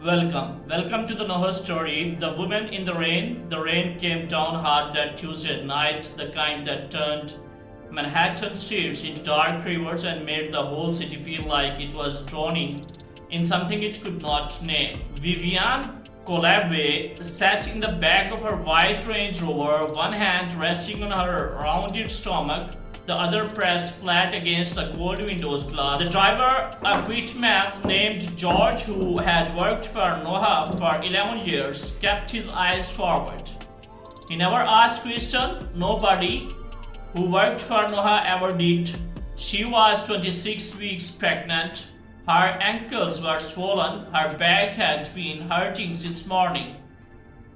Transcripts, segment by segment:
Welcome to the Noah story. The woman in the rain. The rain came down hard that Tuesday night, the kind that turned Manhattan streets into dark rivers and made the whole city feel like it was drowning in something it could not name. Vivienne Calloway sat in the back of her white Range Rover, one hand resting on her rounded stomach, the other pressed flat against the cold window's glass. The driver, a white man named George who had worked for Noah for 11 years, kept his eyes forward. He never asked questions. Nobody who worked for Noah ever did. She was 26 weeks pregnant. Her ankles were swollen. Her back had been hurting since morning.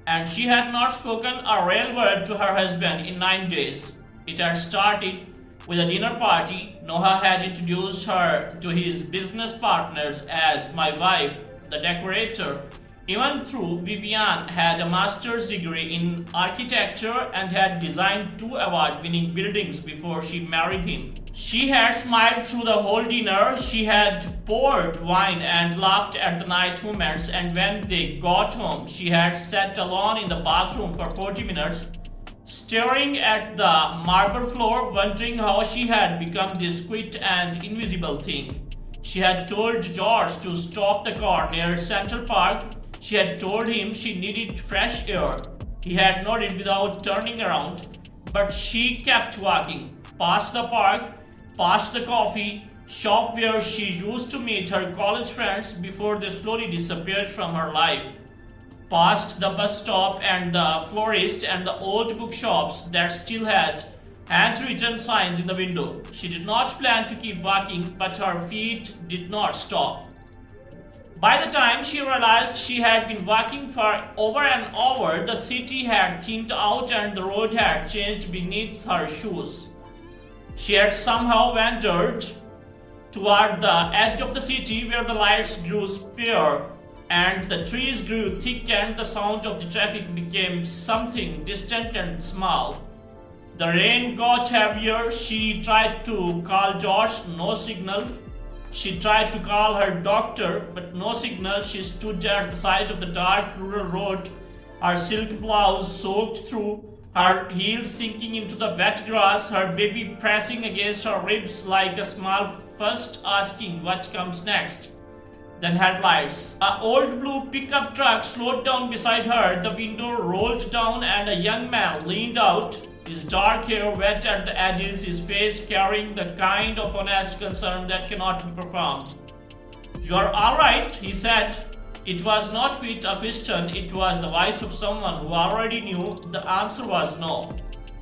And she had not spoken a real word to her husband in 9 days. It had started with a dinner party. Noah had introduced her to his business partners as my wife, the decorator. Even though Vivienne had a master's degree in architecture and had designed 2 award-winning buildings before she married him. She had smiled through the whole dinner. She had poured wine and laughed at the night moments, and when they got home, she had sat alone in the bathroom for 40 minutes, staring at the marble floor, wondering how she had become this quiet and invisible thing. She had told George to stop the car near Central Park. She had told him she needed fresh air. He had nodded without turning around, but she kept walking, past the park, past the coffee shop where she used to meet her college friends before they slowly disappeared from her life, past the bus stop and the florist and the old bookshops that still had handwritten signs in the window. She did not plan to keep walking, but her feet did not stop. By the time she realized she had been walking for over an hour, the city had thinned out and the road had changed beneath her shoes. She had somehow wandered toward the edge of the city where the lights grew spare and the trees grew thick and the sound of the traffic became something distant and small. The rain got heavier. She tried to call George, no signal. She tried to call her doctor, but no signal. She stood at the side of the dark rural road, her silk blouse soaked through, her heels sinking into the wet grass, her baby pressing against her ribs like a small first asking what comes next. Then headlights. An old blue pickup truck slowed down beside her. The window rolled down and a young man leaned out, his dark hair wet at the edges, his face carrying the kind of honest concern that cannot be performed. "You're all right," he said. It was not quite a question, it was the voice of someone who already knew. The answer was no.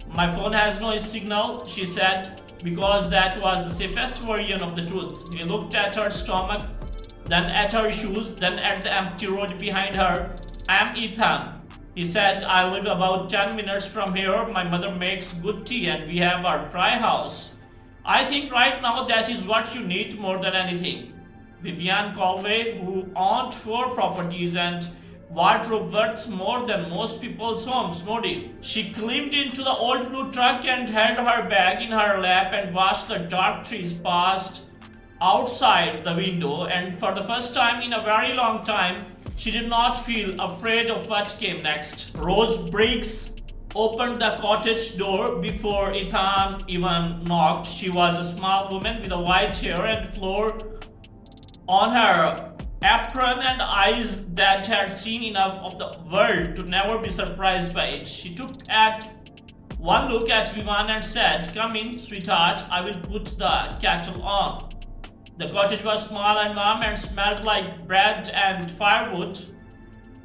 "My phone has no signal," she said, because that was the safest version of the truth. He looked at her stomach, then at her shoes, then at the empty road behind her. "I'm Ethan," he said. "I live about 10 minutes from here. My mother makes good tea and we have our dry house. I think right now that is what you need more than anything." Vivienne Calloway, who owned 4 properties and wardrobe worth more than most people's homes, nodded. She climbed into the old blue truck and held her bag in her lap and watched the dark trees past outside the window, and for the first time in a very long time, she did not feel afraid of what came next. Rose Briggs opened the cottage door before Ethan even knocked. She was a small woman with a white hair and floor on her apron and eyes that had seen enough of the world to never be surprised by it. She took one look at Vivienne and said, "Come in, sweetheart, I will put the kettle on." The cottage was small and warm and smelled like bread and firewood.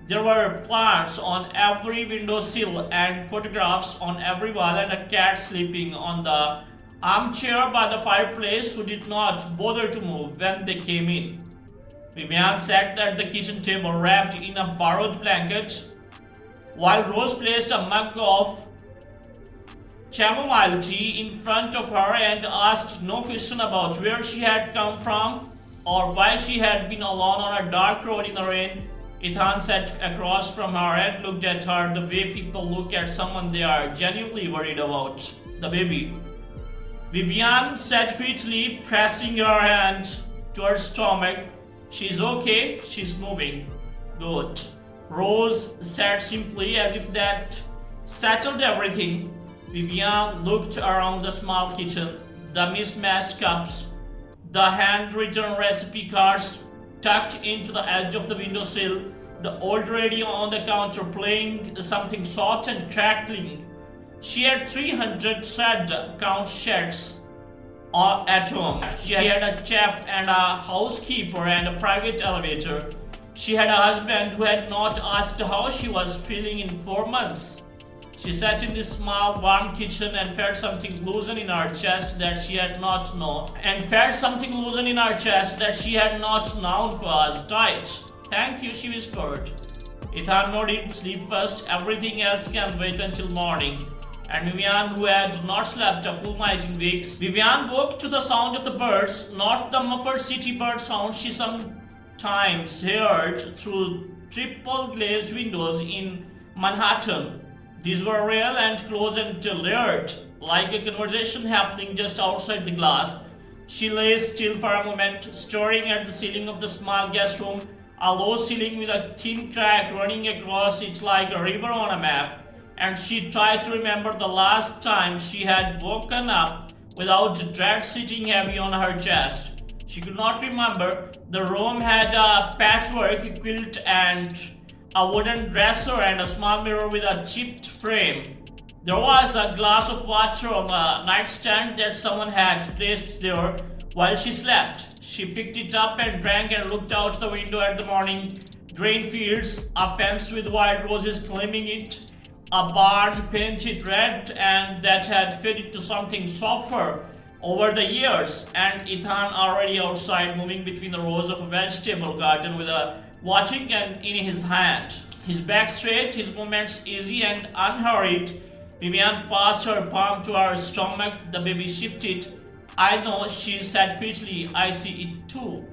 There were plants on every windowsill and photographs on every wall and a cat sleeping on the armchair by the fireplace who did not bother to move when they came in. Vivienne sat at the kitchen table wrapped in a borrowed blanket, while Rose placed a mug of chamomile tea in front of her and asked no question about where she had come from or why she had been alone on a dark road in the rain. Ethan sat across from her and looked at her the way people look at someone they are genuinely worried about, the baby. Vivienne said quickly, pressing her hand to her stomach, "She's okay, she's moving." Good. Rose said simply, as if that settled everything. Vivienne looked around the small kitchen, the mismatched cups, the handwritten recipe cards tucked into the edge of the windowsill, the old radio on the counter playing something soft and crackling. She had 300 thread count sheds at home. She had a chef and a housekeeper and a private elevator. She had a husband who had not asked how she was feeling in 4 months. She sat in this small, warm kitchen and felt something loosen in her chest that she had not known. Was tight. Thank you, she whispered. Ethan nodded. Sleep first. Everything else can wait until morning. And Vivienne, who had not slept a full night in weeks, Vivienne woke to the sound of the birds, not the muffled city bird sound she sometimes heard through triple glazed windows in Manhattan. These were real and close and layered, like a conversation happening just outside the glass. She lay still for a moment, staring at the ceiling of the small guest room, a low ceiling with a thin crack running across it like a river on a map, and she tried to remember the last time she had woken up without dread sitting heavy on her chest. She could not remember. The room had a patchwork quilt and a wooden dresser and a small mirror with a chipped frame. There was a glass of water on the nightstand that someone had placed there while she slept. She picked it up and drank and looked out the window at the morning grain fields, a fence with wild roses claiming it, a barn painted red and that had faded to something softer over the years, and Ethan already outside moving between the rows of a vegetable garden with a watching gun in his hand. His back straight, his movements easy and unhurried. Vivienne passed her palm to her stomach. The baby shifted. I know, she said quickly. I see it too.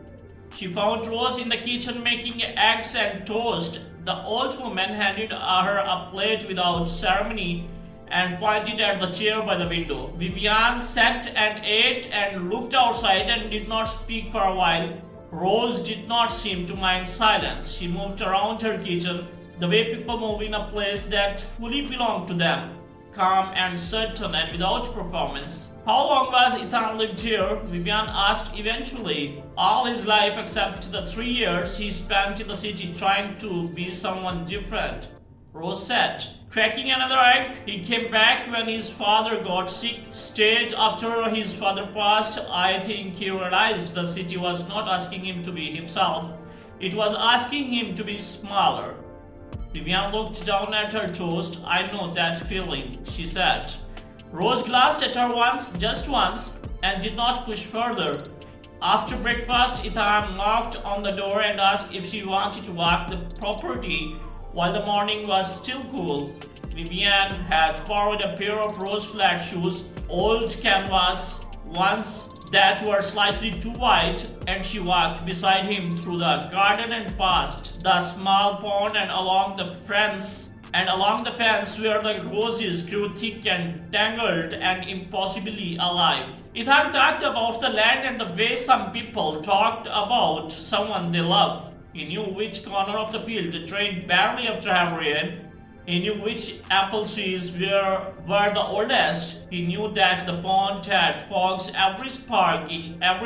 She found Rose in the kitchen making eggs and toast. The old woman handed her a plate without ceremony and pointed at the chair by the window. Vivienne sat and ate and looked outside and did not speak for a while. Rose did not seem to mind silence. She moved around her kitchen the way people move in a place that fully belonged to them, calm and certain and without performance. How long was Ethan lived here? Vivienne asked eventually. All his life except the 3 years he spent in the city trying to be someone different, Rose said. Cracking another egg, he came back when his father got sick. Stayed after his father passed. I think he realized the city was not asking him to be himself. It was asking him to be smaller. Vivienne looked down at her toast. I know that feeling, she said. Rose glanced at her once, just once, and did not push further. After breakfast, Ethan knocked on the door and asked if she wanted to walk the property while the morning was still cool. Vivienne had borrowed a pair of rose flat shoes, old canvas ones that were slightly too wide, and she walked beside him through the garden and past the small pond and along the fence where the roses grew thick and tangled and impossibly alive. Ethan talked about the land and the way some people talked about someone they love. He knew which corner of the field drained badly after heavy rain. He knew which apple trees were the oldest. He knew that the pond had frogs every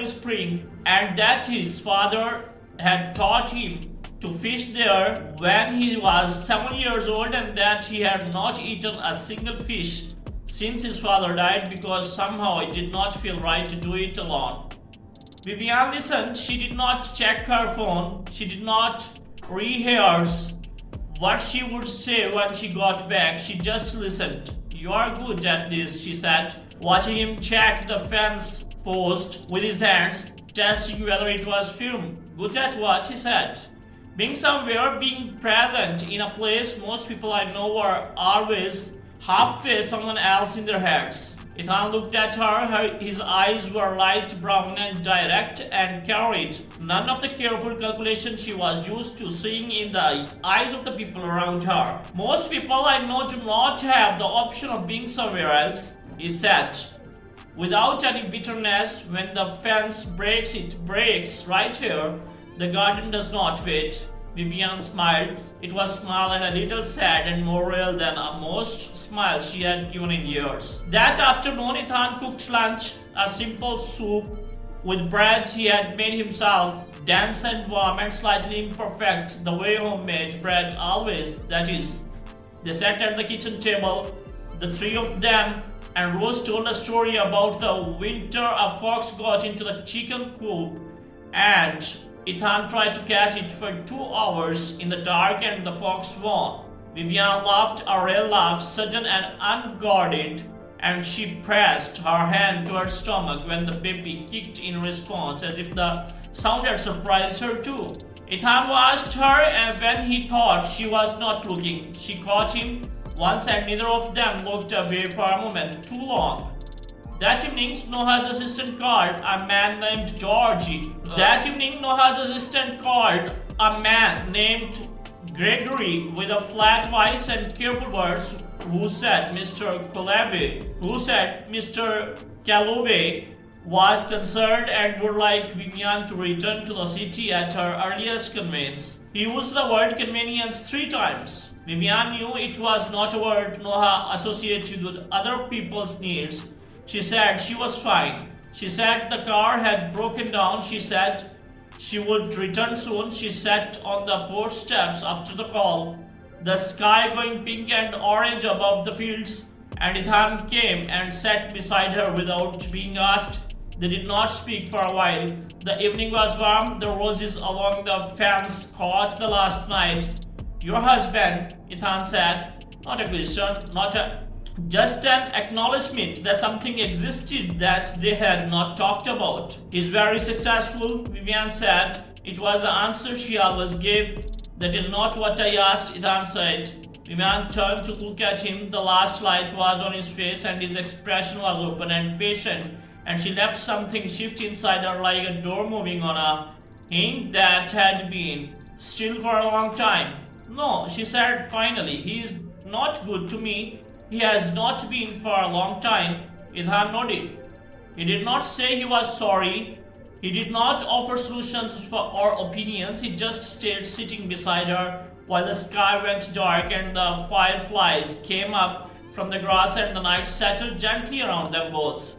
spring, and that his father had taught him to fish there when he was 7 years old, and that he had not eaten a single fish since his father died because somehow it did not feel right to do it alone. Vivienne listened. She did not check her phone. She did not rehearse what she would say when she got back. She just listened. You are good at this, she said, watching him check the fence post with his hands, testing whether it was firm. Good at what? He said. Being somewhere, being present in a place. Most people I know are always halfway someone else in their heads. Ethan looked at her. His eyes were light brown and direct and carried none of the careful calculation she was used to seeing in the eyes of the people around her. Most people I know do not have the option of being somewhere else, he said, without any bitterness. When the fence breaks, it breaks right here. The garden does not wait. Vivienne smiled. It was small and a little sad and more real than most smiles she had given in years. That afternoon, Ethan cooked lunch, a simple soup with bread he had made himself, dense and warm and slightly imperfect, the way homemade bread always, that is. They sat at the kitchen table, the three of them, and Rose told a story about the winter a fox got into the chicken coop and Ethan tried to catch it for 2 hours in the dark and the fox won. Vivienne laughed a real laugh, sudden and unguarded, and she pressed her hand to her stomach when the baby kicked in response, as if the sound had surprised her too. Ethan watched her, and when he thought she was not looking, she caught him once, and neither of them looked away for a moment too long. That evening, Noah's assistant called a man named Georgie. A man named Gregory with a flat voice and careful words who said Mr. Calloway was concerned and would like Vivienne to return to the city at her earliest convenience. He used the word convenience 3 times. Vivienne knew it was not a word Noah associated with other people's needs. She said she was fine. She said the car had broken down. She said she would return soon. She sat on the porch steps after the call, the sky going pink and orange above the fields, and Ethan came and sat beside her without being asked. They did not speak for a while. The evening was warm. The roses along the fence caught the last night. Your husband, Ethan said. Not a question, just an acknowledgement that something existed that they had not talked about. He's very successful, Vivienne said. It was the answer she always gave. That is not what I asked, Ethan said. Vivienne turned to look at him. The last light was on his face and his expression was open and patient, and she left something shift inside her like a door moving on a hinge that had been still for a long time. No, she said finally. He's not good to me. He has not been for a long time. Ethan nodded. He did not say he was sorry. He did not offer solutions or opinions. He just stayed sitting beside her while the sky went dark and the fireflies came up from the grass and the night settled gently around them both.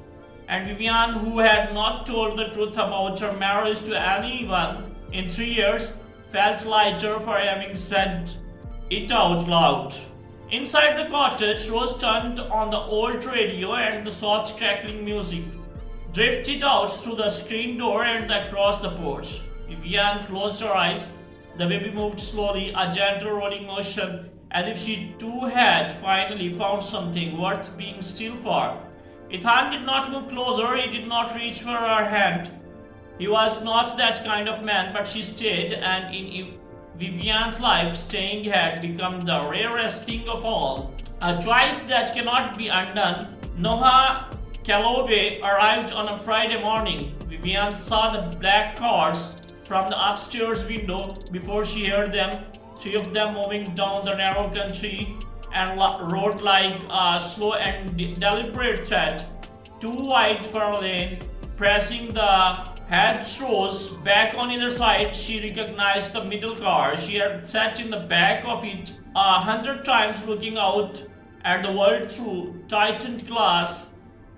And Vivienne, who had not told the truth about her marriage to anyone in 3 years, felt lighter for having said it out loud. Inside the cottage, Rose turned on the old radio and the soft crackling music drifted out through the screen door and across the porch. Vivienne closed her eyes. The baby moved slowly, a gentle rolling motion, as if she too had finally found something worth being still for. Ethan did not move closer. He did not reach for her hand. He was not that kind of man, but she stayed, and in Vivienne's life, staying had become the rarest thing of all, a choice that cannot be undone. Noah Calloway arrived on a Friday morning. Vivienne saw the black cars from the upstairs window before she heard them, 3 of them moving down the narrow country and road like a slow and deliberate threat, too wide for a lane, pressing the hedgerows back on either side. She recognized the middle car. She had sat in the back of it 100 times, looking out at the world through tightened glass,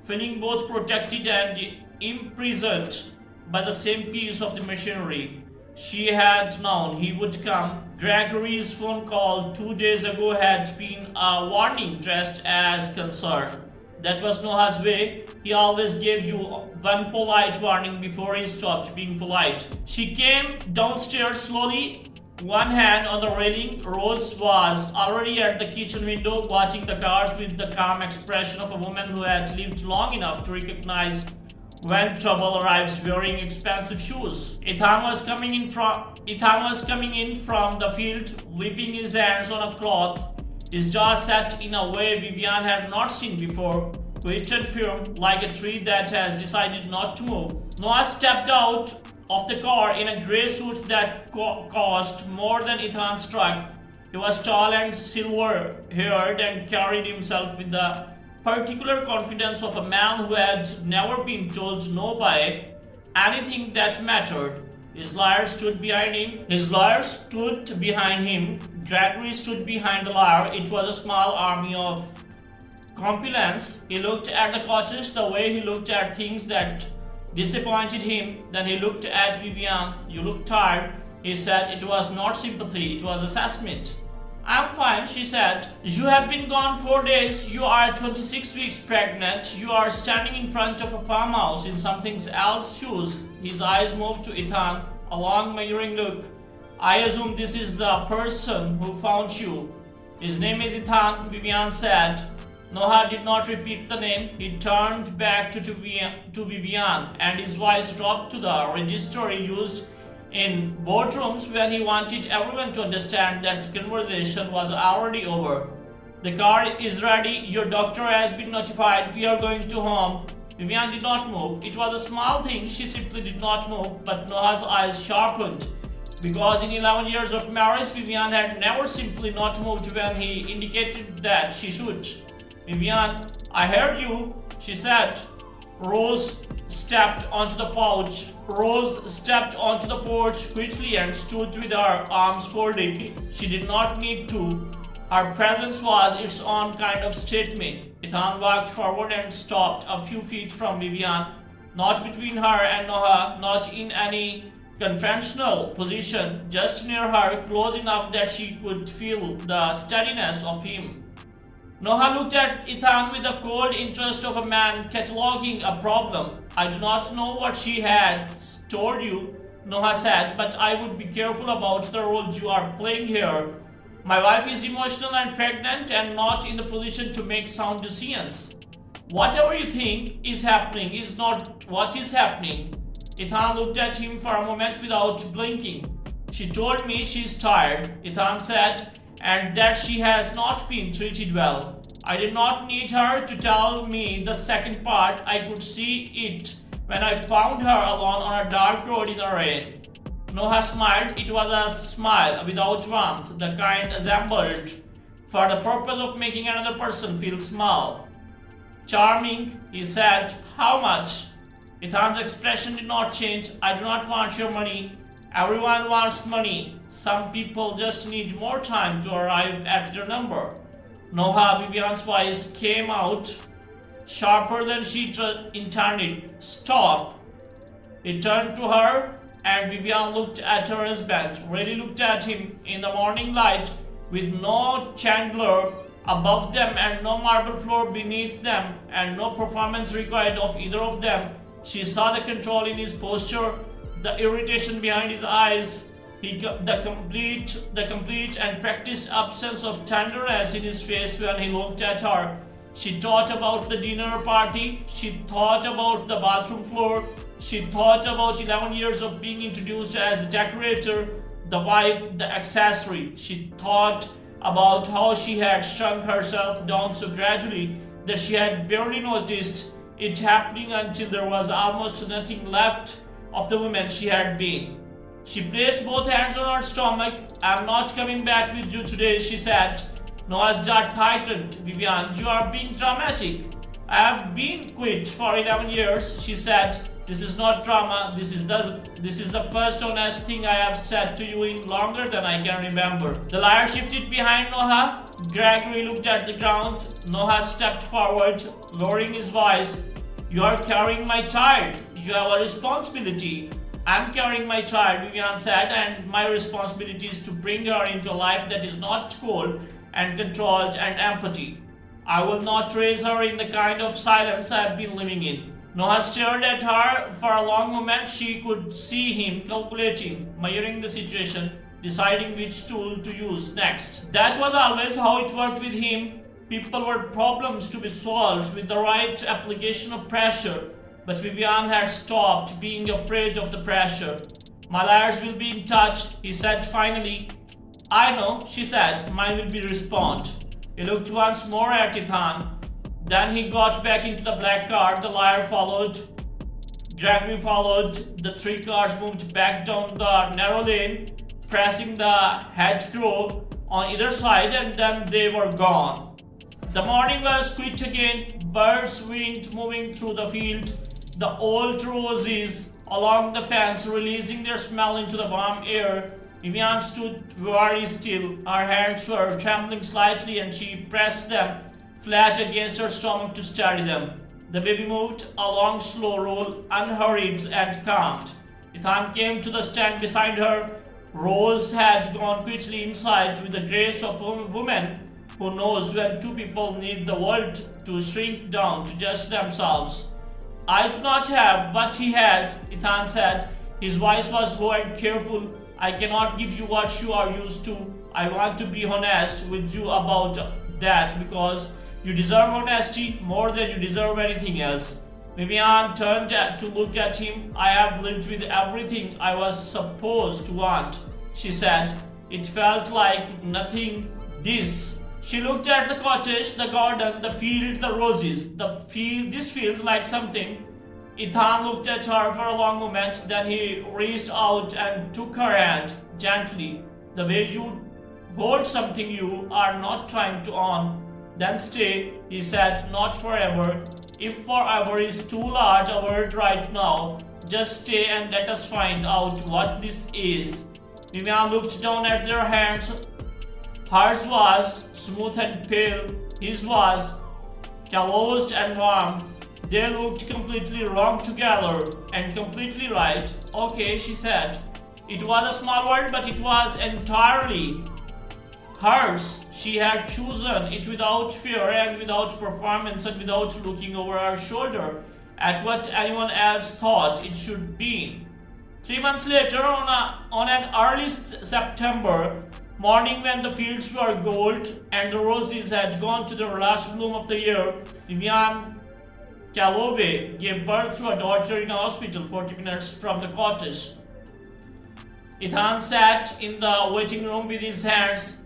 feeling both protected and imprisoned by the same piece of the machinery. She had known he would come. Gregory's phone call 2 days ago had been a warning dressed as concern. That was Noah's way. He always gave you one polite warning before he stopped being polite. She came downstairs slowly, one hand on the railing. Rose was already at the kitchen window, watching the cars with the calm expression of a woman who had lived long enough to recognize when trouble arrives wearing expensive shoes. Ethan was coming in from the field, whipping his hands on a cloth. His jaw set in a way Vivienne had not seen before, quiet and firm, like a tree that has decided not to move. Noah stepped out of the car in a grey suit that cost more than Ethan's truck. He was tall and silver-haired and carried himself with the particular confidence of a man who had never been told no by anything that mattered. His lawyer stood behind him. Gregory stood behind the lawyer. It was a small army of compilants. He looked at the cottage the way he looked at things that disappointed him. Then he looked at Vivienne. You look tired. He said. It was not sympathy, it was assessment. I'm fine, she said. You have been gone 4 days. You are 26 weeks pregnant. You are standing in front of a farmhouse in something else's shoes. His eyes moved to Ethan, a long measuring look. I assume this is the person who found you. His name is Ethan, Vivienne said. Noah did not repeat the name. He turned back to Vivienne and his voice dropped to the register he used in boardrooms when he wanted everyone to understand that the conversation was already over. The car is ready. Your doctor has been notified. We are going to home. Vivienne did not move. It was a small thing. She simply did not move, but Noah's eyes sharpened. Because in 11 years of marriage, Vivienne had never simply not moved when he indicated that she should. Vivienne, I heard you, she said. Rose stepped onto the porch quickly and stood with her arms folded. She did not need to. Her presence was its own kind of statement. Ethan walked forward and stopped a few feet from Vivienne, not between her and Noah, not in any conventional position, just near her, close enough that she could feel the steadiness of him. Noah looked at Ethan with the cold interest of a man cataloging a problem. I do not know what she had told you, Noah said, but I would be careful about the role you are playing here. My wife is emotional and pregnant and not in the position to make sound decisions. Whatever you think is happening is not what is happening. Ethan looked at him for a moment without blinking. She told me she's tired, Ethan said, and that she has not been treated well. I did not need her to tell me the second part. I could see it when I found her alone on a dark road in the rain. Noah smiled. It was a smile without warmth, the kind assembled for the purpose of making another person feel small. Charming, he said. How much? Ethan's expression did not change. I do not want your money. Everyone wants money. Some people just need more time to arrive at their number. Noah, Vivienne's voice came out sharper than she intended. Stop. He turned to her and Vivienne looked at her husband, really looked at him in the morning light with no chandelier above them and no marble floor beneath them and no performance required of either of them. She saw the control in his posture, the irritation behind his eyes, the complete and practiced absence of tenderness in his face when he looked at her. She thought about the dinner party, she thought about the bathroom floor, she thought about 11 years of being introduced as the decorator, the wife, the accessory. She thought about how she had shrunk herself down so gradually that she had barely noticed it happening until there was almost nothing left of the woman she had been. She placed both hands on her stomach. I'm not coming back with you today, she said. Noah's jaw tightened. Vivienne, you are being dramatic. I have been quit for 11 years, she said. This is not drama. This is the first honest thing I have said to you in longer than I can remember. The liar shifted behind Noah. Gregory looked at the ground. Noah stepped forward, lowering his voice. You are carrying my child. You have a responsibility. I'm carrying my child, Vivienne said, and my responsibility is to bring her into a life that is not cold and controlled and empty. I will not raise her in the kind of silence I have been living in. Noah stared at her for a long moment. She could see him calculating, measuring the situation, deciding which tool to use next. That was always how it worked with him. People were problems to be solved with the right application of pressure. But Vivienne had stopped being afraid of the pressure. My lawyers will be in touch, he said finally. I know, she said. Mine will be respond. He looked once more at Ethan. Then he got back into the black car. The lawyer followed. Gregory followed. The three cars moved back down the narrow lane, pressing the hedgerow on either side, and then they were gone. The morning was quiet again. Birds winged moving through the field. The old roses along the fence, releasing their smell into the warm air. Vivienne stood very still. Her hands were trembling slightly and she pressed them flat against her stomach to steady them. The baby moved a long slow roll, unhurried and calmed. Ethan came to the stand beside her. Rose had gone quickly inside with the grace of a woman who knows when two people need the world to shrink down to just themselves. I do not have what he has, Ethan said. His voice was low and careful. I cannot give you what you are used to. I want to be honest with you about that because you deserve honesty more than you deserve anything else. Vivienne turned to look at him. I have lived with everything I was supposed to want, she said. It felt like nothing. She looked at the cottage, the garden, the field, the roses. This feels like something. Ethan looked at her for a long moment, then he reached out and took her hand gently. The way you hold something you are not trying to own. Then stay, he said, not forever. If forever is too large a word right now, just stay and let us find out what this is. Vivienne looked down at their hands. Hers was smooth and pale, his was calloused and warm. They looked completely wrong together and completely right. Okay, she said. It was a small word, but it was entirely hers. She had chosen it without fear and without performance and without looking over her shoulder at what anyone else thought it should be. 3 months later, on an early September morning when the fields were gold and the roses had gone to their last bloom of the year, Vivienne Calloway gave birth to a daughter in a hospital 40 minutes from the cottage. Ethan sat in the waiting room with his hands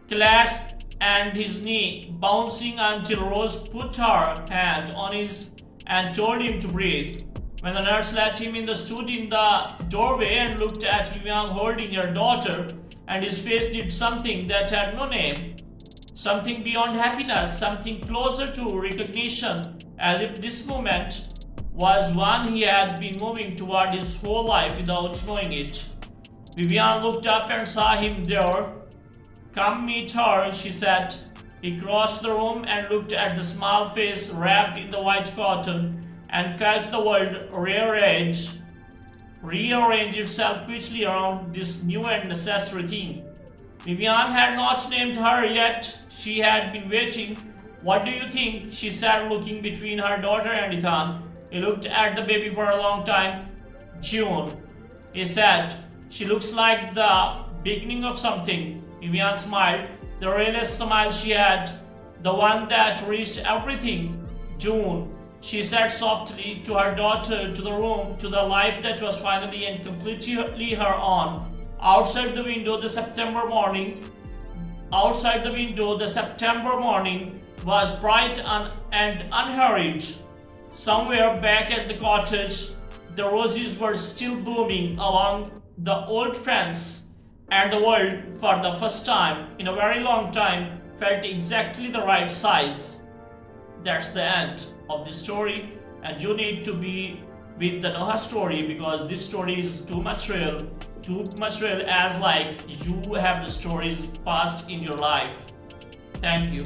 clasped and his knee bouncing until Rose put her hand on his and told him to breathe. When the nurse let him in, stood in the doorway and looked at Vivienne holding her daughter, and his face did something that had no name. Something beyond happiness, something closer to recognition, as if this moment was one he had been moving toward his whole life without knowing it. Vivienne looked up and saw him there. Come meet her, she said. He crossed the room and looked at the small face wrapped in the white cotton and felt the world rearrange itself quickly around this new and necessary thing. Vivienne had not named her yet. She had been waiting. What do you think? She sat looking between her daughter and Ethan. He looked at the baby for a long time. June, he said. She looks like the beginning of something. Vivienne smiled, the realest smile she had, the one that reached everything. June, she said softly to her daughter, to the room, to the life that was finally and completely her own. Outside the window, the September morning was bright and unhurried. Somewhere back at the cottage, the roses were still blooming along the old fence, and the world, for the first time in a very long time, felt exactly the right size. That's the end of the story, and you need to be with the Noah story because this story is too much real as like you have the stories past in your life. Thank you.